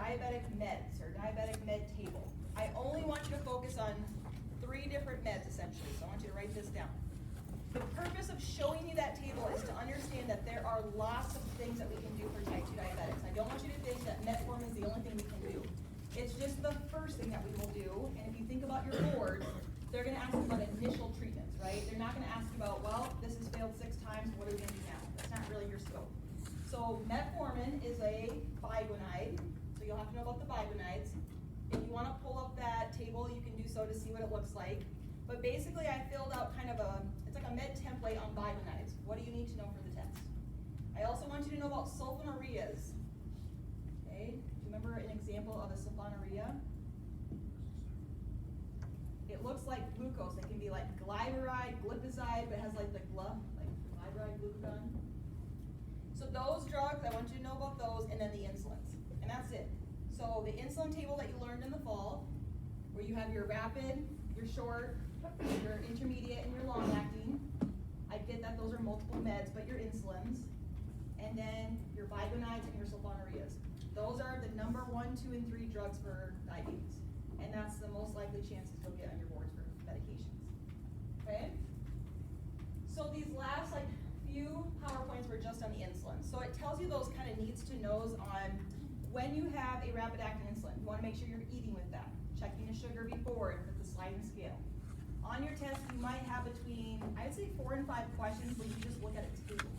diabetic meds or diabetic med table. I only want you to focus on 3 different meds essentially, so I want you to write this down. The purpose of showing you that table is to understand that there are lots of things that we can do for type 2 diabetics. I don't want you to think that metformin is the only thing we can do. It's just the first thing that we will do, and if you think about your board, they're going to ask you about initial treatments, right? They're not going to ask you about, well, this has failed 6 times, what are we going to do now? That's not really your scope. So metformin is a bigonide, so you'll have to know about the bigonides. If you want to pull up that table, you can do so to see what it looks like. But basically, I filled out kind of it's like a med template on bigonides. What do you need to know for the test? I also want you to know about sulfonylureas. Okay, do you remember an example of a sulfonylurea? It looks like glucose. It can be like glyburide, glipizide, but it has like the glyburide, glucagon. So those drugs, I want you to know about those, and then the insulins. And that's it. So the insulin table that you learned in the fall, where you have your rapid, your short, your intermediate, and your long-acting. I get that those are multiple meds, but your insulins. And then your bigonides and your sulfonylureas. Those are the number 1, 2, and 3 drugs for diabetes. And that's the most likely chances you'll get on your boards for medications. Okay? So these last few PowerPoints were just on the insulin. So it tells you those kind of needs to knows on when you have a rapid acting insulin. You want to make sure you're eating with that. Checking the sugar before with the sliding scale. On your test, you might have between, I'd say 4 and 5 questions where you just look at a table.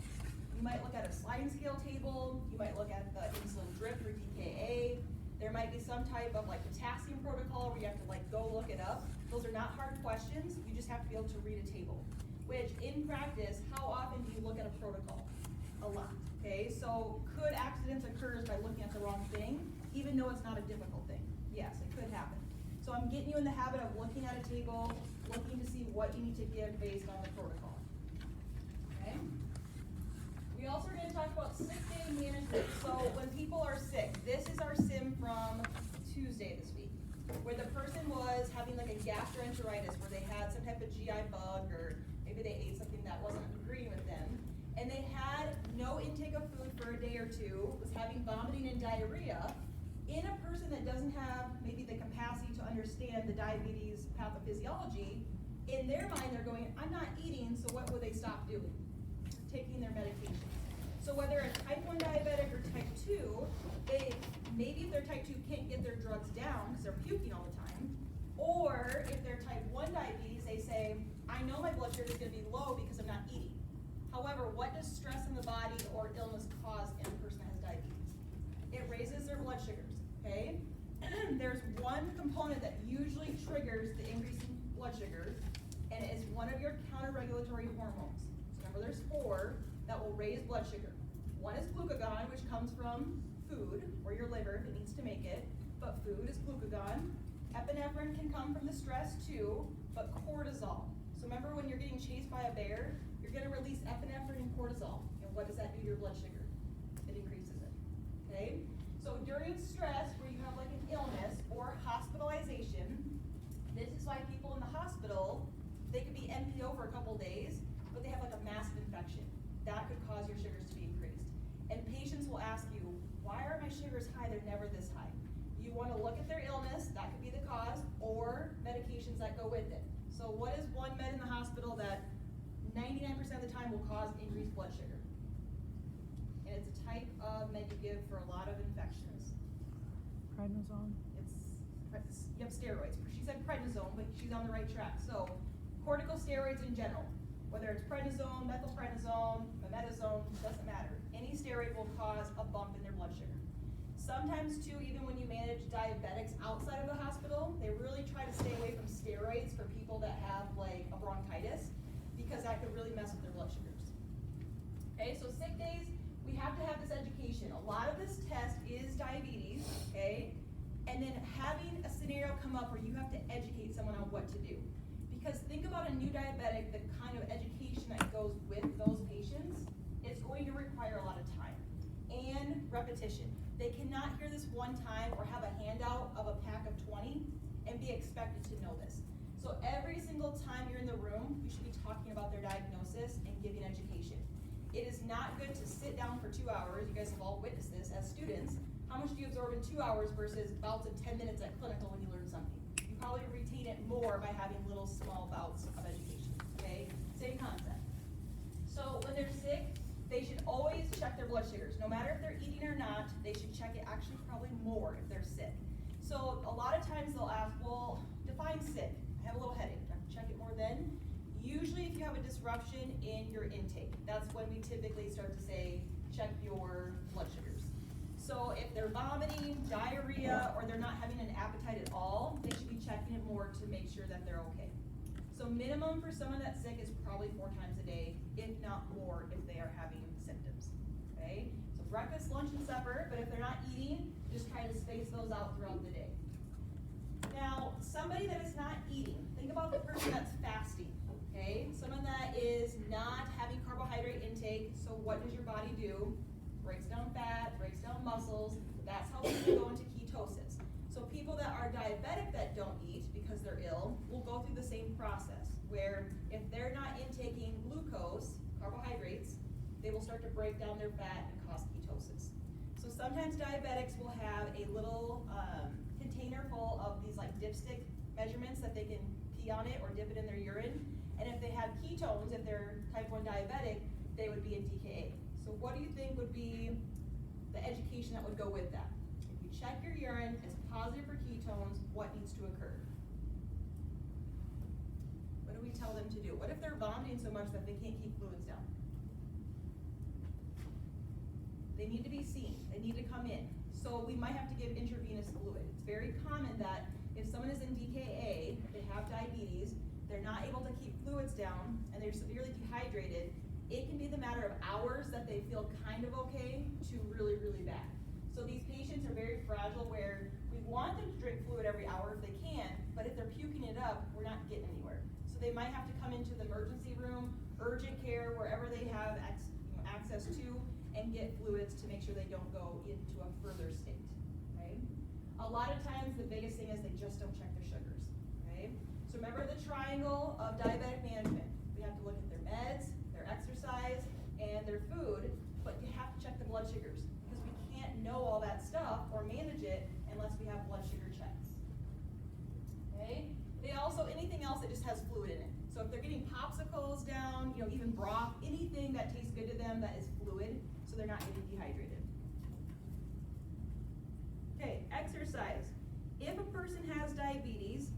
You might look at a sliding scale table. You might look at the insulin drip or DKA. There might be some type of potassium protocol where you have to go look it up. Those are not hard questions. You just have to be able to read a table. Which in practice, how often do you look at a protocol? A lot. Okay, so could accidents occur by looking at the wrong thing, even though it's not a difficult thing? Yes, it could happen. So I'm getting you in the habit of looking at a table, looking to see what you need to give based on the protocol. Okay? We also are going to talk about sick day management. So when people are sick, this is our sim from Tuesday this week, where the person was having a gastroenteritis, where they had some type of GI bug, or maybe they ate something that wasn't agreeing with them, and they had no intake of food for a day or 2, was having vomiting and diarrhea. In a person that doesn't have maybe the capacity to understand the diabetes pathophysiology, in their mind they're going, I'm not eating, so what would they stop doing? Taking their medication. So whether it's type 1 diabetic or type 2, maybe if they're type 2 can't get their drugs down because they're puking all the time, or if they're type 1 diabetes, they say, I know my blood sugar is going to be low because I'm not eating. However, what does stress in the body or illness cause in a person that has diabetes? It raises their blood sugars, okay? There's one component that usually triggers the increase in blood sugar, and it is one of your counter-regulatory hormones. So remember, there's 4 that will raise blood sugar. One is glucagon, which comes from food, or your liver if it needs to make it, but food is glucagon. Epinephrine can come from the stress too, but cortisol. So remember when you're getting chased by a bear, you're going to release epinephrine and cortisol. And what does that do to your blood sugar? It increases it. Okay? So during stress, where you have an illness or hospitalization, this is why people in the hospital, they could be NPO for a couple days, but they have a massive infection. That could cause your sugars to be increased. And patients will ask you, why are my sugars high? They're never this high. You want to look at their illness, that could be the cause, or medications that go with it. So what is one med in the hospital that 99% of the time will cause increased blood sugar? And it's a type of med you give for a lot of infections. Prednisone. You have steroids. She said prednisone, but she's on the right track. So corticosteroids in general, whether it's prednisone, methylprednisone, mometasone, doesn't matter. Any steroid will cause a bump in their blood sugar. Sometimes too, even when you manage diabetics outside of the hospital, they really try to stay away from steroids for people that have a bronchitis, because that could really mess with their blood sugars. Okay, so sick days, we have to have this education. A lot of this test is diabetes, okay? And then having a scenario come up where you have to educate someone on what to do. Because think about a new diabetic, the kind of education that goes with those patients, it's going to require a lot of time and repetition. They cannot hear this one time or have a handout of a pack of 20 and be expected to know this. So every single time you're in the room, you should be talking about their diagnosis and giving education. It is not good to sit down for 2 hours, you guys have all witnessed this as students, how much do you absorb in 2 hours versus bouts of 10 minutes at clinical when you learn something? You probably retain it more by having little small bouts of education, okay? Same concept. So when they're sick, they should always check their blood sugars. No matter if they're eating or not, they should check it actually probably more if they're sick. So a lot of times they'll ask, well, define sick. I have a little headache. Do I have to check it more then? Usually if you have a disruption in your intake, that's when we typically start to say, check your blood sugars. So if they're vomiting, diarrhea, or they're not having an appetite at all, they should be checking it more to make sure that they're okay. So minimum for someone that's sick is probably 4 times a day, if not more if they are having symptoms, okay? So breakfast, lunch, and supper, but if they're not eating, just try to space those out throughout the day. Now, somebody that is not eating, think about the person that's fasting, okay? Someone that is not having carbohydrate intake, so what does your body do? Breaks down fat, breaks down muscles, that's how people go into ketosis. So people that are diabetic that don't eat because they're ill will go through the same process, where if they're not intaking glucose, carbohydrates, they will start to break down their fat and cause ketosis. So sometimes diabetics will have a little container full of these like dipstick measurements that they can pee on it or dip it in their urine. And if they have ketones, if they're type 1 diabetic, they would be in DKA. So what do you think would be the education that would go with that? If you check your urine, it's positive for ketones, what needs to occur? What do we tell them to do? What if they're vomiting so much that they can't keep fluids down? They need to be seen. They need to come in. So we might have to give intravenous fluid. It's very common that if someone is in DKA, they have diabetes, they're not able to keep fluids down, and they're severely dehydrated, it can be the matter of hours that they feel kind of okay to really, really bad. So these patients are very fragile where we want them to drink fluid every hour if they can, but if they're puking it up, we're not getting anywhere. So they might have to come into the emergency room, urgent care, wherever they have access to, and get fluids to make sure they don't go into a further state, right? A lot of times the biggest thing is they just don't check their sugars, right? So remember the triangle of diabetic management. We have to look at their meds, their exercise, and their food, but you have to check the blood sugars because we can't know all that stuff or manage it unless we have blood sugar checks, okay? They also, anything else that just has fluid in it. So if they're getting popsicles down, even broth, anything that tastes good to them that is fluid, so they're not getting dehydrated. Okay, exercise. If a person has diabetes,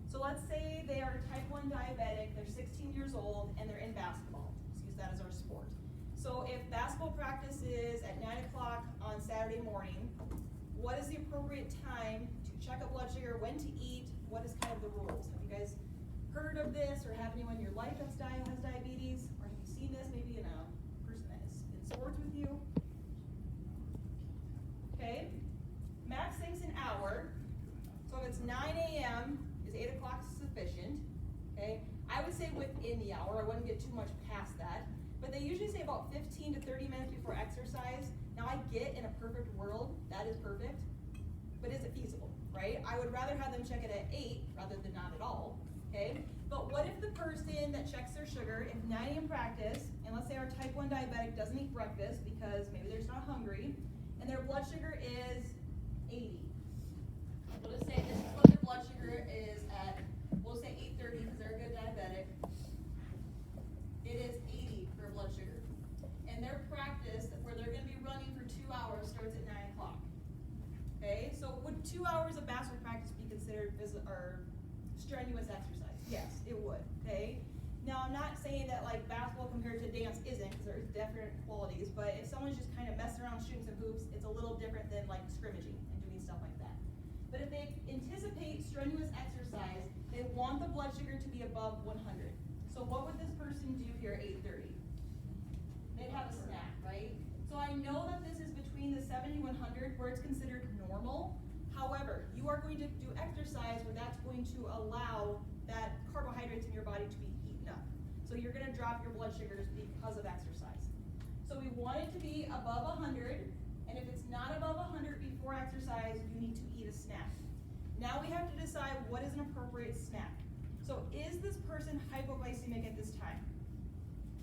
so let's say they are type 1 diabetic, they're 16 years old, and they're in basketball. Let's use that as our sport. So if basketball practice is at 9 o'clock on Saturday morning, what is the appropriate time to check a blood sugar, when to eat, what is kind of the rules? Have you guys heard of this or have anyone in your life that's has diabetes? Or have you seen this maybe in a person that is in sports with you? Okay, max thinks an hour. So if it's 9 a.m., is 8 o'clock sufficient? Okay, I would say within the hour. I wouldn't get too much past that. But they usually say about 15 to 30 minutes before exercise. Now I get in a perfect world, that is perfect. But is it feasible, right? I would rather have them check it at 8 rather than not at all. Okay, but what if the person that checks their sugar, if 9 a.m. practice, and let's say our type 1 diabetic doesn't eat breakfast because maybe they're just not hungry, and their blood sugar is 80. We'll just say this is what their blood sugar is at, we'll say 830 because they're a good diabetic. It is 80 for blood sugar. And their practice, where they're going to be running for 2 hours, starts at 9 o'clock. Okay, so would 2 hours of basketball practice be considered strenuous exercise? Yes, it would, okay? Now, I'm not saying that like basketball compared to dance isn't, because there's different qualities, but if someone's just kind of messing around shooting some hoops, it's a little different than like scrimmaging and doing stuff like that. But if they anticipate strenuous exercise, they want the blood sugar to be above 100. So what would this person do here at 8:30? They'd have a snack, right? So I know that this is between the 70 and 100 where it's considered normal. However, you are going to do exercise where that's going to allow that carbohydrates in your body to be eaten up. So you're going to drop your blood sugars because of exercise. So we want it to be above 100, and if it's not above 100 before exercise, you need to eat a snack. Now we have to decide what is an appropriate snack. So is this person hypoglycemic at this time?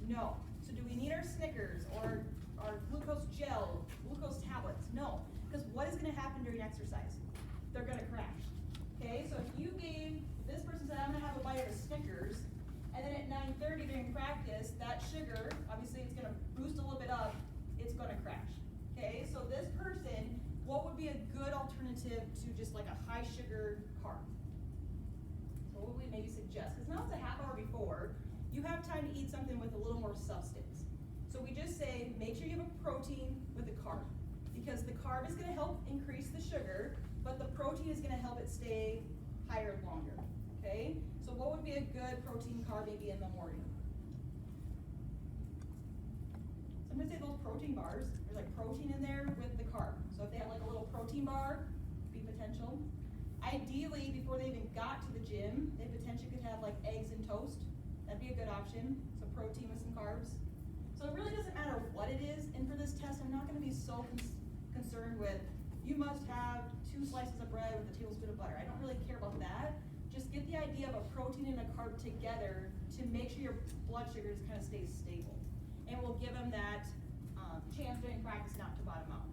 No. So do we need our Snickers or our glucose gel, glucose tablets? No. Because what is going to happen during exercise? They're going to crash. Okay, so if you gave, this person said, I'm going to have a bite of a Snickers, and then at 9:30 during practice, that sugar, obviously it's going to boost a little bit up, it's going to crash. Okay, so this person, what would be a good alternative to just like a high sugar carb? So what would we maybe suggest? Because now it's a half hour before, you have time to eat something with a little more substance. So we just say, make sure you have a protein with a carb. Because the carb is going to help increase the sugar, but the protein is going to help it stay higher longer. Okay? So what would be a good protein carb maybe in the morning? So I'm going to say those protein bars. There's like protein in there with the carb. So if they have like a little protein bar, be potential. Ideally, before they even got to the gym, they potentially could have like eggs and toast. That'd be a good option. So protein with some carbs. So it really doesn't matter what it is. And for this test, I'm not going to be so concerned with, you must have 2 slices of bread with a tablespoon of butter. I don't really care about that. Just get the idea of a protein and a carb together to make sure your blood sugars kind of stay stable. And we'll give them that chance during practice not to bottom out.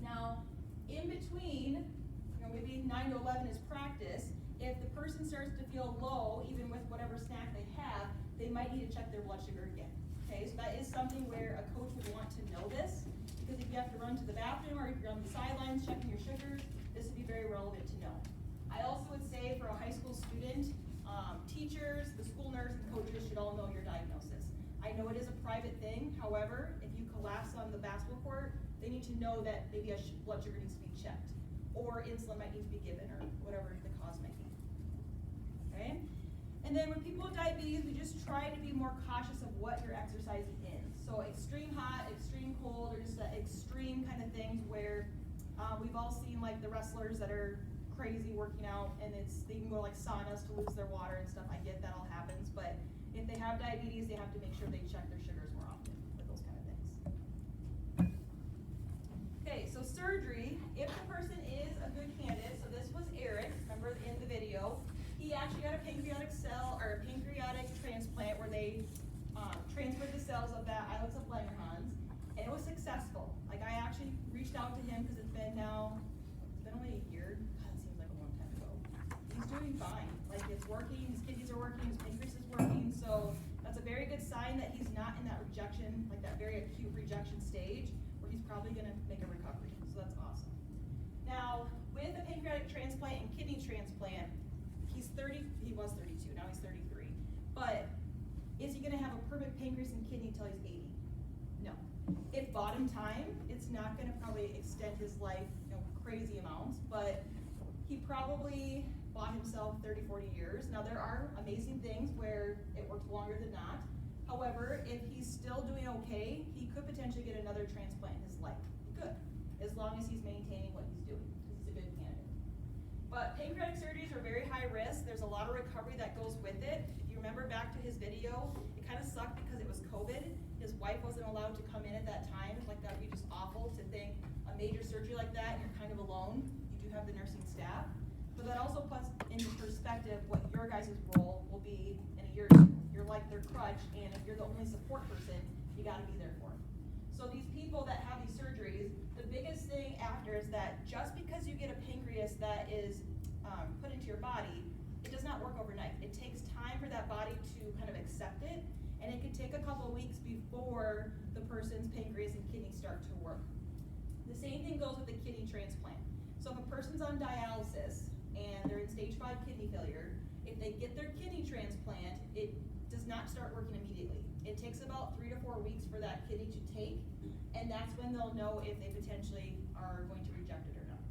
Now, in between, maybe 9 to 11 is practice. If the person starts to feel low, even with whatever snack they have, they might need to check their blood sugar again. Okay, so that is something where a coach would want to know this, because if you have to run to the bathroom or if you're on the sidelines checking your sugars, this would be very relevant to know. I also would say for a high school student, teachers, the school nurse, and coaches should all know your diagnosis. I know it is a private thing, however, if you collapse on the basketball court, they need to know that maybe a blood sugar needs to be checked, or insulin might need to be given, or whatever the cause might be. Okay? And then with people with diabetes, we just try to be more cautious of what you're exercising in. So extreme hot, extreme cold, or just the extreme kind of things where we've all seen like the wrestlers that are crazy working out, and they can go like saunas to lose their water and stuff. I get that all happens, but if they have diabetes, they have to make sure they check their sugars more often with those kind of things. Okay, so surgery, if the person is a good candidate, so this was Eric, remember in the video, he actually got a pancreatic transplant where they transferred the cells of that islets of Langerhans, and it was successful. Like I actually reached out to him because it's been only a year. God, it seems like a long time ago. He's doing fine. Like it's working, his kidneys are working, his pancreas is working, so that's a very good sign that he's not in that rejection, like that very acute rejection stage, where he's probably gonna make a recovery. So that's awesome. Now, with a pancreatic transplant and kidney transplant, he was 32, now he's 33. But is he gonna have a perfect pancreas and kidney until he's 80? No. It bought him time. It's not gonna probably extend his life, crazy amounts, but he probably bought himself 30, 40 years. Now there are amazing things where it works longer than not. However, if he's still doing okay, he could potentially get another transplant in his life. He could, as long as he's maintaining what he's doing, because he's a good candidate. But pancreatic surgeries are very high risk. There's a lot of recovery that goes with it. If you remember back to his video, it kind of sucked because it was COVID. His wife wasn't allowed to come in at that time. Like that would be just awful to think a major surgery like that and you're kind of alone. You do have the nursing staff. But that also puts into perspective what your guys' role will be in a year or two. You're like their crutch, and if you're the only support person, you gotta be there for them. So these people that have these surgeries, the biggest thing after is that just because you get a pancreas that is put into your body, it does not work overnight. It takes time for that body to kind of accept it, and it can take a couple of weeks before the person's pancreas and kidney start to work. The same thing goes with the kidney transplant. So if a person's on dialysis and they're in stage 5 kidney failure, if they get their kidney transplant, it does not start working immediately. It takes about 3 to 4 weeks for that kidney to take, and that's when they'll know if they potentially are going to reject it or not.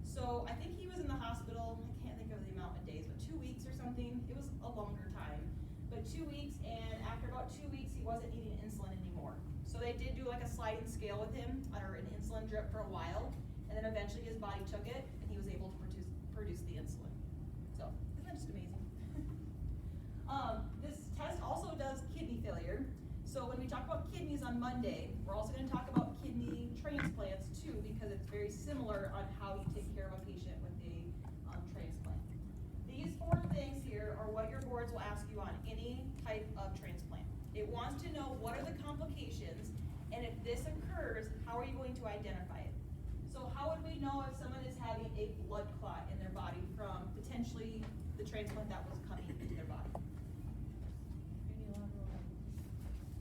So I think he was in the hospital, I can't think of the amount of days, but 2 weeks or something. It was a longer time, but 2 weeks, and after about 2 weeks, he wasn't needing insulin anymore. So they did do like a sliding scale with him, or an insulin drip for a while, and then eventually his body took it, and he was able to produce the insulin. So, isn't that just amazing? This test also does kidney failure. So when we talk about kidneys on Monday, we're also going to talk about kidney transplants too, because it's very similar on how you take care of a patient with a transplant. These 4 things here are what your boards will ask you on any type of transplant. It wants to know what are the complications, and if this occurs, how are you going to identify it? So how know if someone is having a blood clot in their body from potentially the transplant that was coming into their body? Unilateral.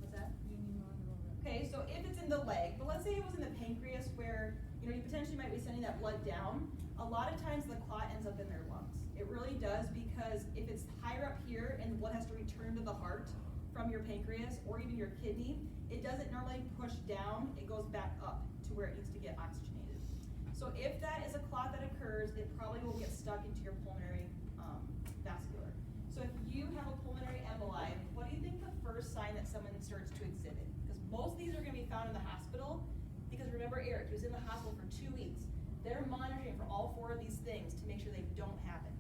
What's that? Unilateral. Okay, so if it's in the leg, but let's say it was in the pancreas where, you potentially might be sending that blood down, a lot of times the clot ends up in their lungs. It really does, because if it's higher up here and the blood has to return to the heart from your pancreas or even your kidney, it doesn't normally push down, it goes back up to where it needs to get oxygenated. So if that is a clot that occurs, it probably will get stuck into your pulmonary vascular. So if you have a pulmonary emboli, what do you think the first sign that someone starts to exhibit? Because most of these are going to be found in the hospital, because remember Eric, he was in the hospital for 2 weeks. They're monitoring for all 4 of these things to make sure they don't happen.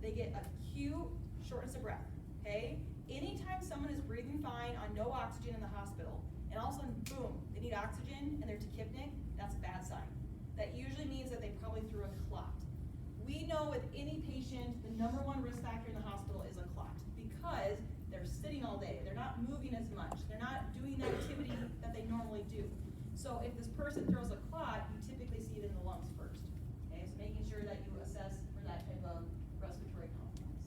They get acute shortness of breath, okay? Anytime someone is breathing fine on no oxygen in the hospital, and all of a sudden, boom, they need oxygen and they're tachypnic, that's a bad sign. That usually means that they probably threw a clot. We know with any patient, the #1 risk factor in the hospital is a clot, because they're sitting all day, they're not moving as much, they're not doing the activity that they normally do. So if this person throws a clot, you typically see it in the lungs first. Okay, so making sure that you assess for that type of respiratory complex.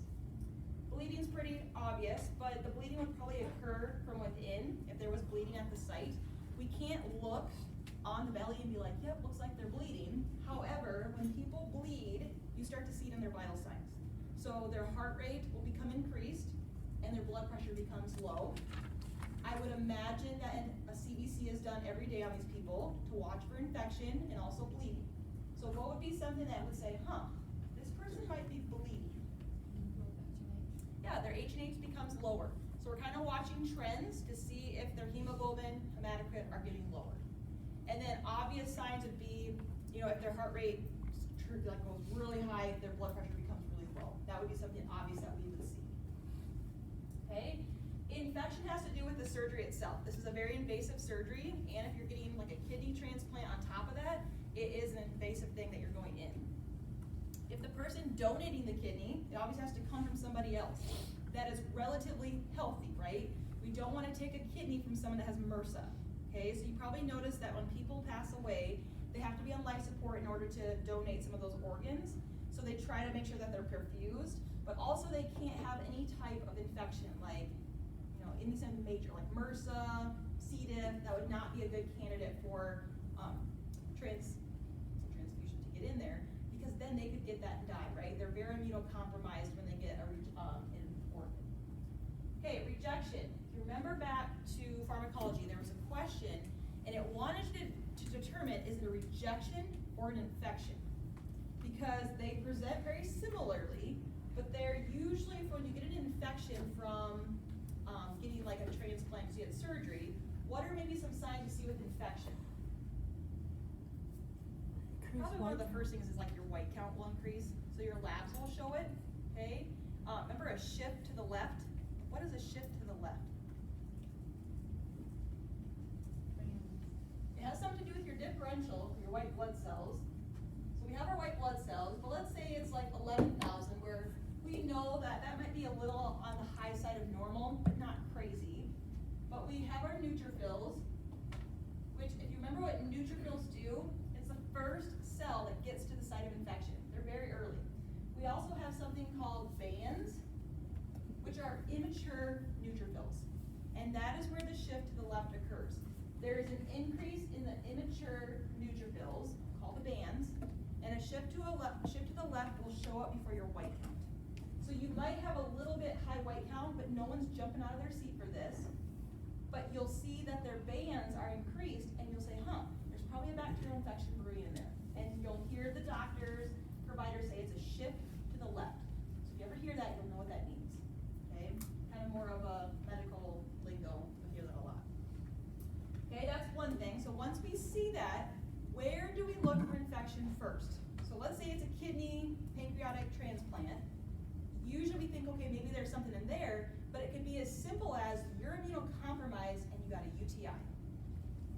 Bleeding's pretty obvious, but the bleeding would probably occur from within if there was bleeding at the site. We can't look on the belly and be like, yep, looks like they're bleeding. However, when people bleed, you start to see it in their vital signs. So their heart rate will become increased and their blood pressure becomes low. I would imagine that a CBC is done every day on these people to watch for infection and also bleeding. So what would be something that would say, this person might be bleeding? Yeah, their H&H becomes lower. So we're kind of watching trends to see if their hemoglobin, hematocrit are getting lower. And then obvious signs would be, if their heart rate goes really high, if their blood pressure becomes really low. That would be something obvious that we would see. Okay? Infection has to do with the surgery itself. This is a very invasive surgery, and if you're getting like a kidney transplant on top of that, it is an invasive thing that you're going in. If the person donating the kidney, it always has to come from somebody else that is relatively healthy, right? We don't want to take a kidney from someone that has MRSA. Okay, so you probably noticed that when people pass away, they have to be on life support in order to donate some of those organs. So they try to make sure that they're perfused, but also they can't have any type of infection like, anything major like MRSA, C. diff. That would not be a good candidate for transfusion to get in there, because then they could get that and die, right? They're very immunocompromised when they get an organ. Okay, rejection. If you remember back to pharmacology, there was a question, and it wanted to determine, is it a rejection or an infection? Because they present very similarly, but they're usually, when you get an infection from getting like a transplant, because you had surgery, what are maybe some signs you see with infection? Probably one of the first things is like your white count will increase, so your labs will show it, okay? Remember a shift to the left? What is a shift to the left? It has something to do with your differential, your white blood cells. So we have our white blood cells, but let's say it's like 11,000, where we know that that might be a little on the high side of normal, but not crazy. But we have our neutrophils, which if you remember what neutrophils do, it's the first cell that gets to the site of infection. They're very early. We also have something called bands, which are immature neutrophils. And that is where the shift to the left occurs. There is an increase in the immature neutrophils, called the bands, and a shift to the left will show up before your white count. So you might have a little bit high white count, but no one's jumping out of their seat for this. But you'll see that their bands are increased, and you'll say, there's probably a bacterial infection brewing in there. And you'll hear the doctors, providers say it's a shift to the left. So if you ever hear that, you'll know what that means. Okay? Kind of more of a medical lingo, you'll hear that a lot. Okay, that's one thing. So once we see that, where do we look for infection first? So let's say it's a kidney, pancreatic transplant. Usually we think, okay, maybe there's something in there, but it could be as simple as you're immunocompromised and you got a UTI.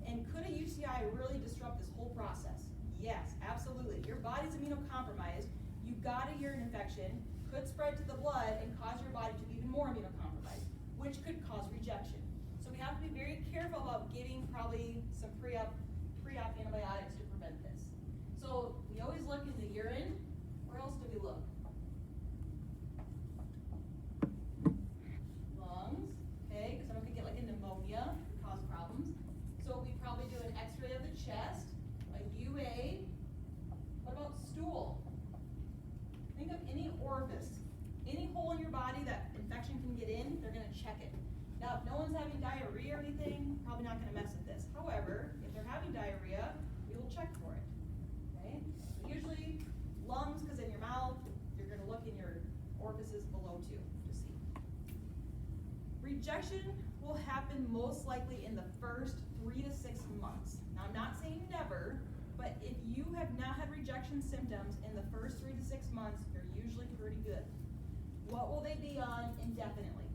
And could a UTI really disrupt this whole process? Yes, absolutely. Your body's immunocompromised, you got a urine infection, could spread to the blood and cause your body to be even more immunocompromised, which could cause rejection. So we have to be very careful about giving probably some pre-op antibiotics to prevent this. So we always look in the urine. Where else do we look? Lungs, okay, because someone could get like a pneumonia, cause problems. So we probably do an x-ray of the chest, a UA. What about stool? Think of any orifice, any hole in your body that infection can get in, they're gonna check it. Now, if no one's having diarrhea or anything, probably not gonna mess with this. However, if they're having diarrhea, we will check for it, okay? Usually, lungs, because in your mouth, you're gonna look in your orifices below too, to see. Rejection will happen most likely in the first 3 to 6 months. Now, I'm not saying never, but if you have not had rejection symptoms in the first 3 to 6 months, you're usually pretty good. What will they be on indefinitely?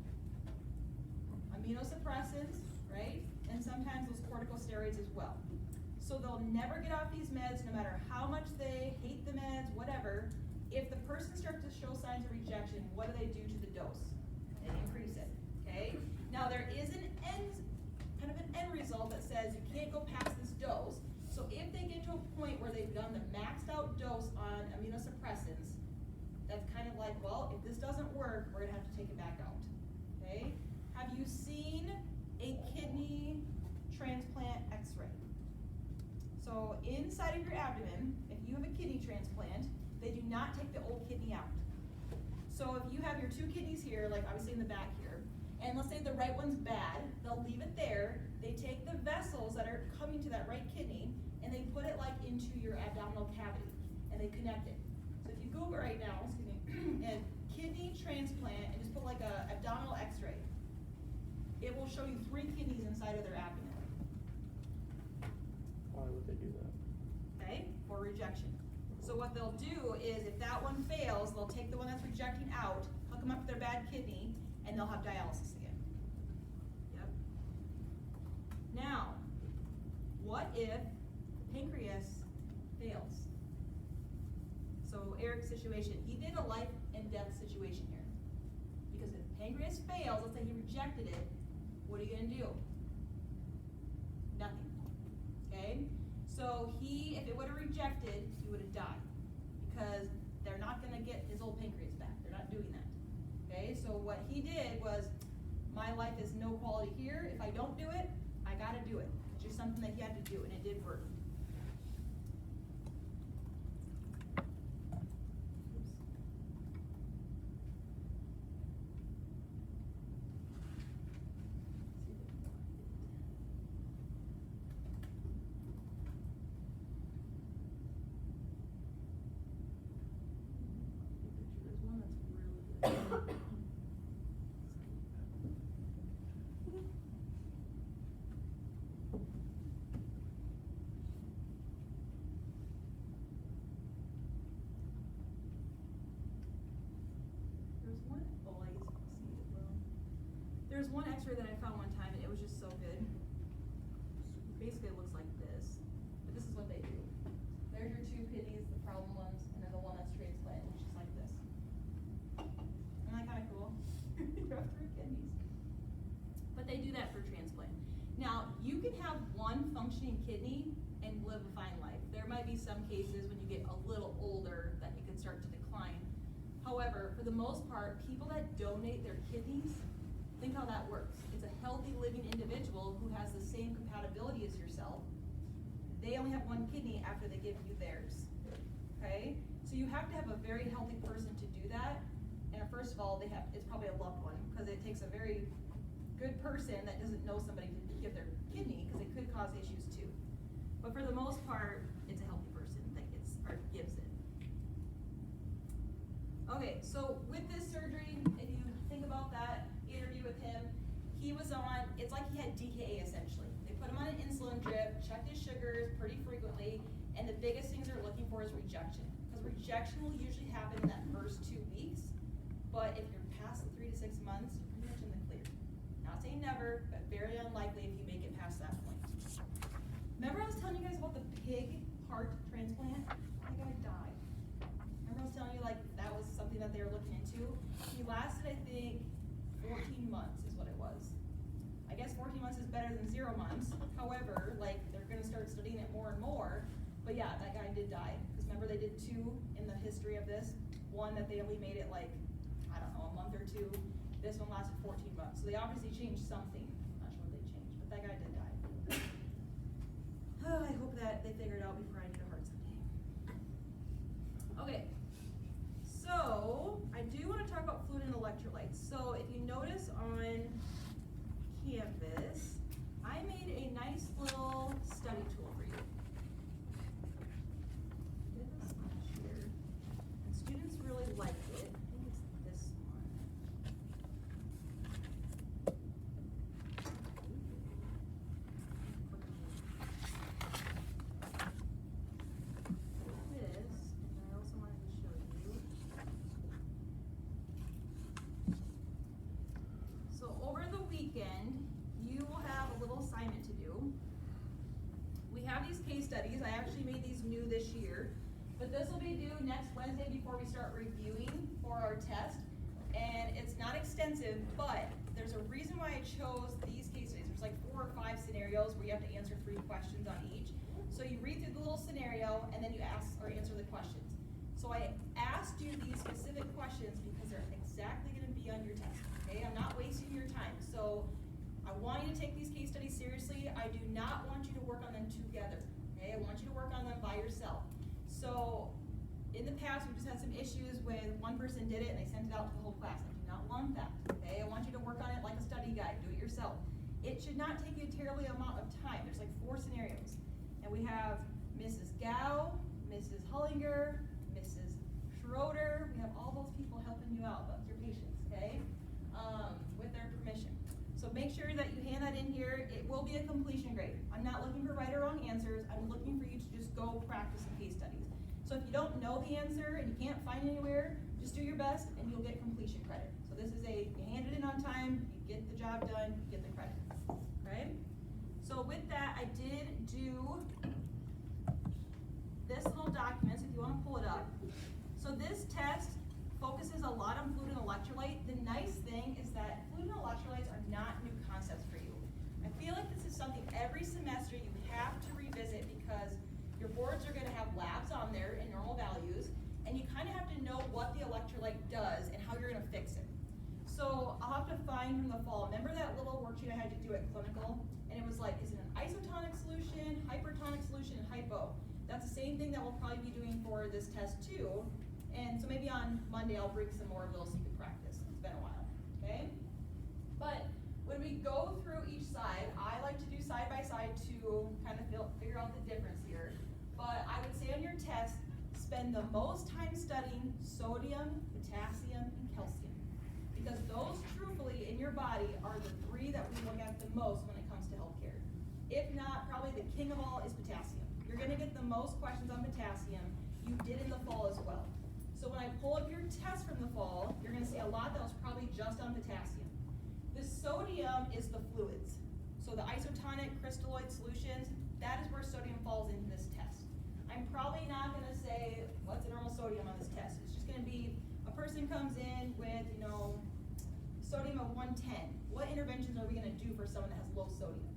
Immunosuppressants, right? And sometimes those corticosteroids as well. So they'll never get off these meds no matter how much they hate the meds, whatever. If the person starts to show signs of rejection, what do they do to the dose? They increase it, okay? Now there is an end result that says you can't go past this dose. So if they get to a point where they've done the maxed out dose on immunosuppressants, that's kind of like, well, if this doesn't work, we're gonna have to take it back out, okay? Have you seen a kidney transplant x-ray? So inside of your abdomen, if you have a kidney transplant, they do not take the old kidney out. So if you have your 2 kidneys here, like obviously in the back here, and let's say the right one's bad, they'll leave it there, they take the vessels that are coming to that right kidney, and they put it like into your abdominal cavity, and they connect it. So if you Google right now, excuse me, and kidney transplant, and just put like a abdominal x-ray, it will show you 3 kidneys inside of their abdomen. Why would they do that? Okay, for rejection. So what they'll do is if that one fails, they'll take the one that's rejecting out, hook them up to their bad kidney, and they'll have dialysis again. Yep. Now, what if the pancreas fails? So Eric's situation, he did a life and death situation here. Because if the pancreas fails, let's say he rejected it, what are you gonna do? Nothing, okay? So if it would've rejected, he would've died. Because they're not gonna get his old pancreas back, they're not doing that. Okay, so what he did was, my life is no quality here, if I don't do it, I gotta do it. It's just something that he had to do, and it did work. There's one that's really good. There's one x-ray that I found one time, and it was just so good. Basically, it looks like this, but this is what they do. There's your 2 kidneys, the problem ones, and then the one that's transplanted, which is like this. Isn't that kind of cool? You have 3 kidneys. But they do that for transplant. Now, you can have one functioning kidney and live a fine life. There might be some cases when you get a little older that it could start to decline. However, for the most part, people that donate their kidneys, think how that works. It's a healthy living individual who has the same compatibility as yourself. They only have 1 kidney after they give you theirs, okay? So you have to have a very healthy person to do that. And first of all, it's probably a loved one, because it takes a very good person that doesn't know somebody to give their kidney, because it could cause issues too. But for the most part, it's a healthy person that gives it. Okay, so with this surgery, if you think about that interview with him, he was on, it's like he had DKA essentially. They put him on an insulin drip, checked his sugars pretty frequently, and the biggest things they're looking for is rejection. Because rejection will usually happen in that first 2 weeks, but if you're past the 3 to 6 months, you're pretty much in the clear. Not saying never, but very unlikely if you make it past that point. Remember I was telling you guys about the pig heart transplant? That guy died. Remember I was telling you like that was something that they were looking into? He lasted, I think, 14 months is what it was. I guess 14 months is better than 0 months. However, like they're gonna start studying it more and more. But yeah, that guy did die. Because remember they did 2 in the history of this. One that they only made it like, I don't know, a month or 2. This one lasted 14 months. So they obviously changed something. Not sure what they changed, but that guy did die. I hope that they figure it out before I need a heart someday. Okay, so I do want to talk about fluid and electrolytes. So if you notice on Canvas, I made a nice little study tool for you. Did this last year, and students really liked it. I think it's this one. This, and I also wanted to show you. So over the weekend, you will have a little assignment to do. We have these case studies. I actually made these new this year, but this will be due next Wednesday before we start reviewing for our test. And it's not extensive, but there's a reason why I chose these case studies. There's like 4 or 5 scenarios where you have to answer 3 questions on each. So you read through the little scenario and then you ask or answer the questions. So I asked you these specific questions because they're exactly going to be on your test. Okay, I'm not wasting your time. So I want you to take these case studies seriously. I do not want you to work on them together. Okay, I want you to work on them by yourself. So in the past, we've just had some issues with one person did it and they sent it out to the whole class. I do not want that. Okay, I want you to work on it like a study guide. Do it yourself. It should not take you a terribly amount of time. There's like 4 scenarios. And we have Mrs. Gao, Mrs. Hullinger, Mrs. Schroeder. We have all those people helping you out with your patients, okay? With their permission. So make sure that you hand that in here. It will be a completion grade. I'm not looking for right or wrong answers. I'm looking for you to just go practice some case studies. So if you don't know the answer and you can't find it anywhere, just do your best and you'll get completion credit. So this is you hand it in on time, you get the job done, you get the credit, okay? So with that, I did do this little document, so if you want to pull it up. So this test focuses a lot on fluid and electrolyte. The nice thing is that fluid and electrolytes are not new concepts for you. I feel like this is something every semester you have to revisit because your boards are going to have labs on there in normal values, and you kind of have to know what the electrolyte does and how you're going to fix it. So I'll have to find from the fall. Remember that little worksheet I had to do at clinical? And it was like, is it an isotonic solution, hypertonic solution, and hypo? That's the same thing that we'll probably be doing for this test too. And so maybe on Monday I'll bring some more of those so you can practice. It's been a while, okay? But when we go through each side, I like to do side by side to kind of figure out the difference here. But I would say on your test, spend the most time studying sodium, potassium, and calcium. Because those, truthfully, in your body are the 3 that we look at the most when it comes to healthcare. If not, probably the king of all is potassium. You're going to get the most questions on potassium. You did in the fall as well. So when I pull up your test from the fall, you're going to see a lot that was probably just on potassium. The sodium is the fluids. So the isotonic crystalloid solutions, that is where sodium falls into this test. I'm probably not going to say what's the normal sodium on this test. It's just going to be a person comes in with, sodium of 110. What interventions are we going to do for someone that has low sodium?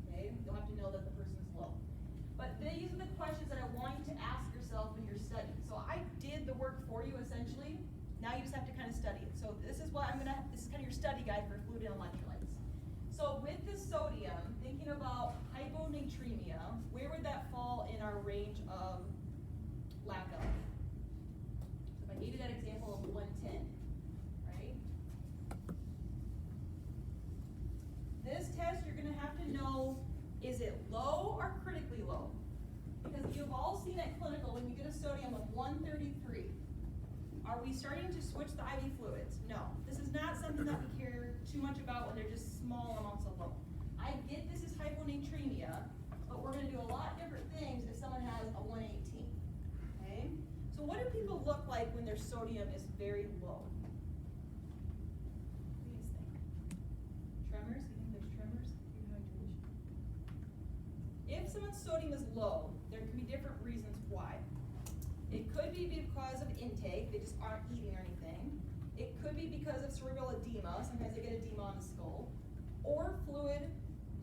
Okay, you'll have to know that the person's low. But these are the questions that I want you to ask yourself when you're studying. So I did the work for you essentially. Now you just have to kind of study it. So this is this is kind of your study guide for fluid and electrolytes. So with the sodium, thinking about hyponatremia, where would that fall in our range of lab value? So if I gave you that example of 110, right? This test, you're going to have to know, is it low or critically low? Because you've all seen at clinical when you get a sodium of 133. Are we starting to switch the IV fluids? No. This is not something that we care too much about when they're just small amounts of low. I get this is hyponatremia, but we're going to do a lot different things if someone has a 118. Okay? So what do people look like when their sodium is very low? What do you think? Tremors? You think there's tremors? If someone's sodium is low, there can be different reasons why. It could be because of intake, they just aren't eating or anything. It could be because of cerebral edema, sometimes they get edema on the skull, or fluid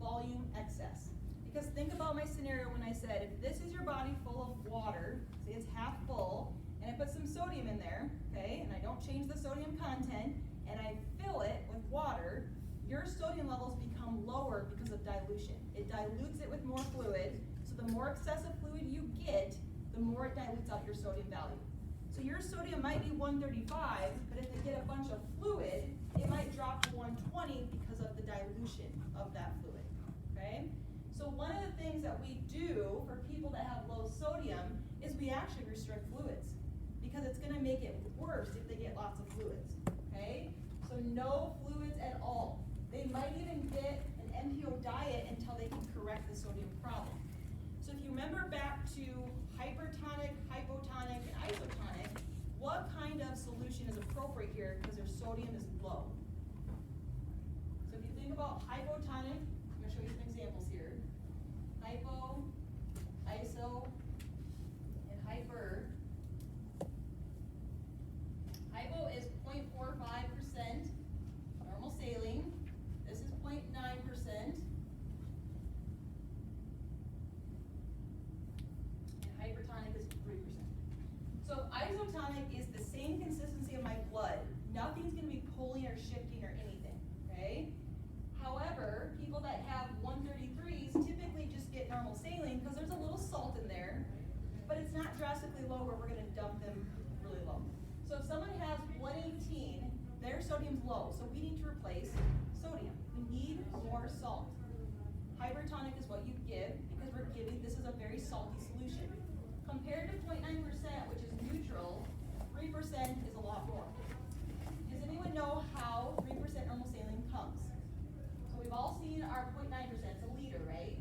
volume excess. Because think about my scenario when I said, if this is your body full of water, say it's half full, and I put some sodium in there, okay, and I don't change the sodium content, and I fill it with water, your sodium levels become lower because of dilution. It dilutes it with more fluid, so the more excessive fluid you get, the more it dilutes out your sodium value. So your sodium might be 135, but if they get a bunch of fluid, it might drop to 120 because of the dilution of that fluid, okay? So one of the things that we do for people that have low sodium is we actually restrict fluids because it's gonna make it worse if they get lots of fluids, okay? So no fluids at all. They might even get an MPO diet until they can correct the sodium problem. So if you remember back to hypertonic, hypotonic, and isotonic, what kind of solution is appropriate here because their sodium is low? So if you think about hypotonic, I'm gonna show you some examples here. Hypo, iso, and hyper. Hypo is 0.45% normal saline. This is 0.9%. Hypertonic is 3%. So isotonic is the same consistency of my blood. Nothing's going to be pulling or shifting or anything, okay? However, people that have 133s typically just get normal saline because there's a little salt in there, but it's not drastically low where we're going to dump them really low. So if someone has 118, their sodium's low, so we need to replace sodium. We need more salt. Hypertonic is what you give because we're giving, this is a very salty solution. Compared to 0.9%, which is neutral, 3% is a lot more. Does anyone know how 3% normal saline comes? So we've all seen our 0.9%, it's a liter, right?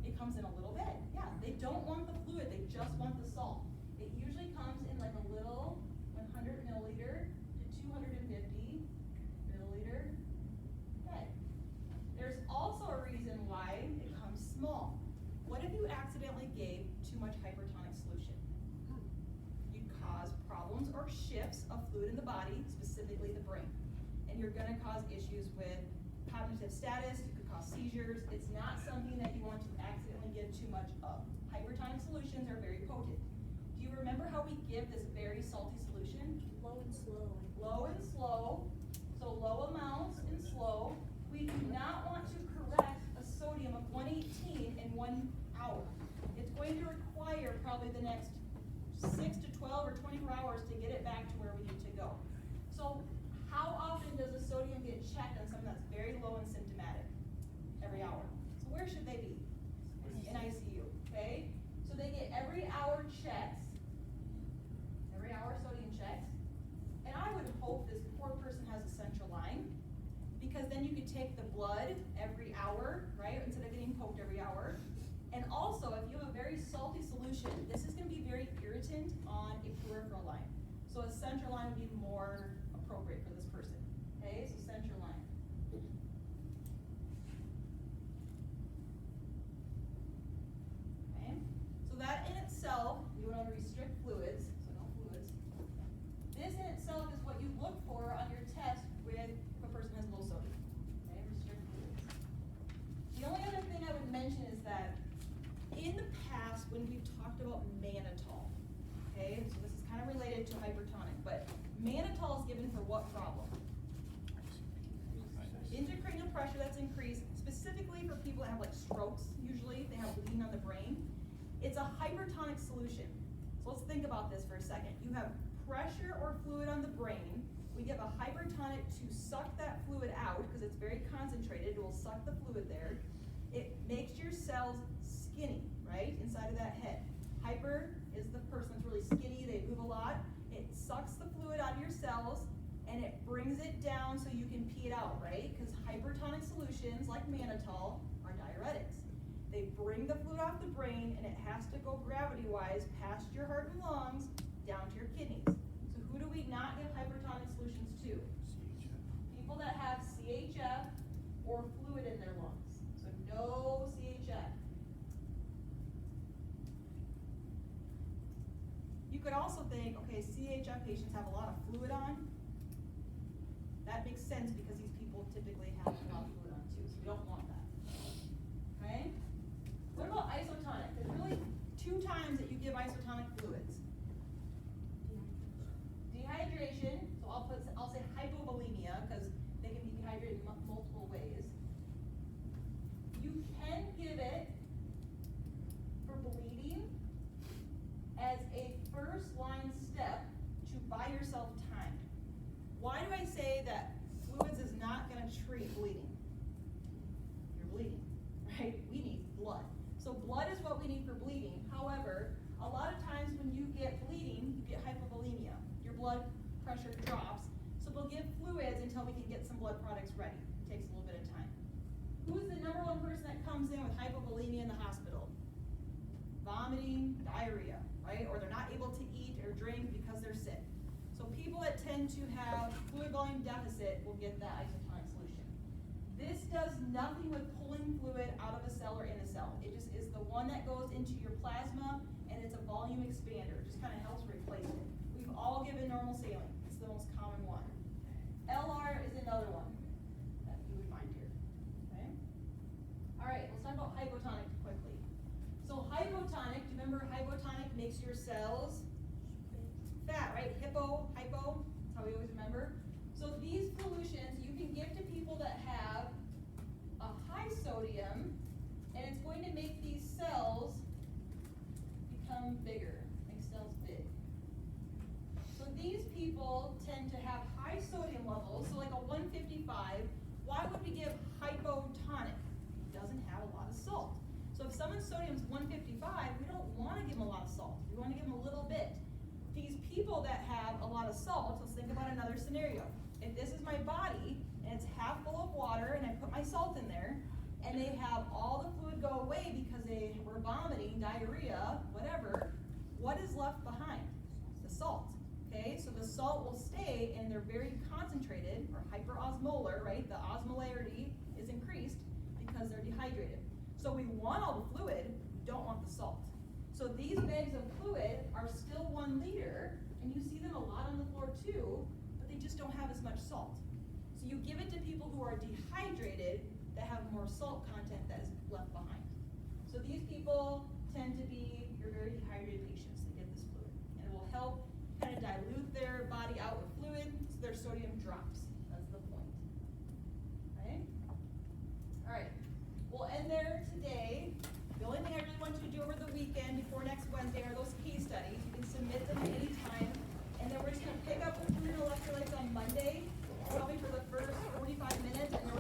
It comes in a little bit, yeah. They don't want the fluid, they just want the salt. It usually comes in like a little 100 milliliter to 250 milliliter. Okay. There's also a reason why it comes small. What if you accidentally gave too much hypertonic solution? You'd cause problems or shifts of fluid in the body, specifically the brain. And you're gonna cause issues with cognitive status, you could cause seizures. It's not something that you want to accidentally give too much of. Hypertonic solutions are very potent. Do you remember how we give this very salty solution? Low and slow. Low and slow, so low amounts and slow. We do not want to correct a sodium of 118 in 1 hour. It's going to require probably the next 6 to 12 or 24 hours to get it back to where we need to go. So how often does a sodium get checked on something that's very low and symptomatic? Every hour. So where should they be? In ICU, okay? So they get every hour checks, every hour sodium checks. And I would hope this poor person has a central line, because then you could take the blood every hour, right, instead of getting poked every hour. And also, if you have a very salty solution, this is going to be very irritant on a peripheral line. So a central line would be more appropriate for this person. Okay, so central line. Okay, so that in itself, you want to restrict fluids, so no fluids. This in itself is what you look for on your test with if a person has low sodium. Okay, restrict fluids. The only other thing I would mention is that in the past, when we've talked about mannitol, okay, so this is kind of related to hypertonic, but mannitol is given for what problem? Intracranial pressure that's increased, specifically for people that have like strokes, usually, they have bleeding on the brain. It's a hypertonic solution. So let's think about this for a second. You have pressure or fluid on the brain. We give a hypertonic to suck that fluid out because it's very concentrated. It will suck the fluid there. It makes your cells skinny, right, inside of that head. Hyper is the person that's really skinny, they move a lot. It sucks the fluid out of your cells and it brings it down so you can pee it out, right? Because hypertonic solutions like mannitol are diuretics. They bring the fluid off the brain and it has to go gravity-wise past your heart and lungs down to your kidneys. So who do we not give hypertonic solutions to? People that have CHF or fluid in their lungs. So no CHF. You could also think, okay, CHF patients have a lot of fluid on. That makes sense because these people typically have a lot of fluid on too, so we don't want that. Okay? What about isotonic? There's really 2 times that you give isotonic fluids. Dehydration, so I'll say hypovolemia because they can be dehydrated in multiple ways. You can give it for bleeding as a first line step to buy yourself time. Why do I say that fluids is not going to treat bleeding? You're bleeding, right? We need blood. So blood is what we need for bleeding. However, a lot of times when you get bleeding, you get hypovolemia. Your blood pressure drops. So we'll give fluids until we can get some blood products ready. It takes a little bit of time. Who is the #1 person that comes in with hypovolemia in the hospital? Vomiting, diarrhea, right? Or they're not able to eat or drink because they're sick. So people that tend to have fluid volume deficit will get that isotonic solution. This does nothing with pulling fluid out of a cell or in a cell. It just is the one that goes into your plasma, and it's a volume expander. It just kind of helps replace it. We've all given normal saline. It's the most common one. LR is another one that you would find here. Okay? All right, let's talk about hypotonic quickly. So hypotonic, do you remember hypotonic makes your cells fat, right? Hypo, hypo, that's how we always remember. So these solutions you can give to people that have a high sodium, and it's going to make these cells become bigger, make cells big. So these people tend to have high sodium levels, so like a 155. Why would we give hypotonic? It doesn't have a lot of salt. So if someone's sodium's 155, we don't want to give them a lot of salt. We want to give them a little bit. These people that have a lot of salt, let's think about another scenario. If this is my body, and it's half full of water, and I put my salt in there, and they have all the fluid go away because they were vomiting, diarrhea, whatever, what is left behind? The salt. Okay, so the salt will stay, and they're very concentrated, or hyperosmolar, right? The osmolarity is increased because they're dehydrated. So we want all the fluid, we don't want the salt. So these bags of fluid are still 1 liter, and you see them a lot on the floor too, but they just don't have as much salt. So you give it to people who are dehydrated that have more salt content that is left behind. So these people tend to be your very dehydrated people.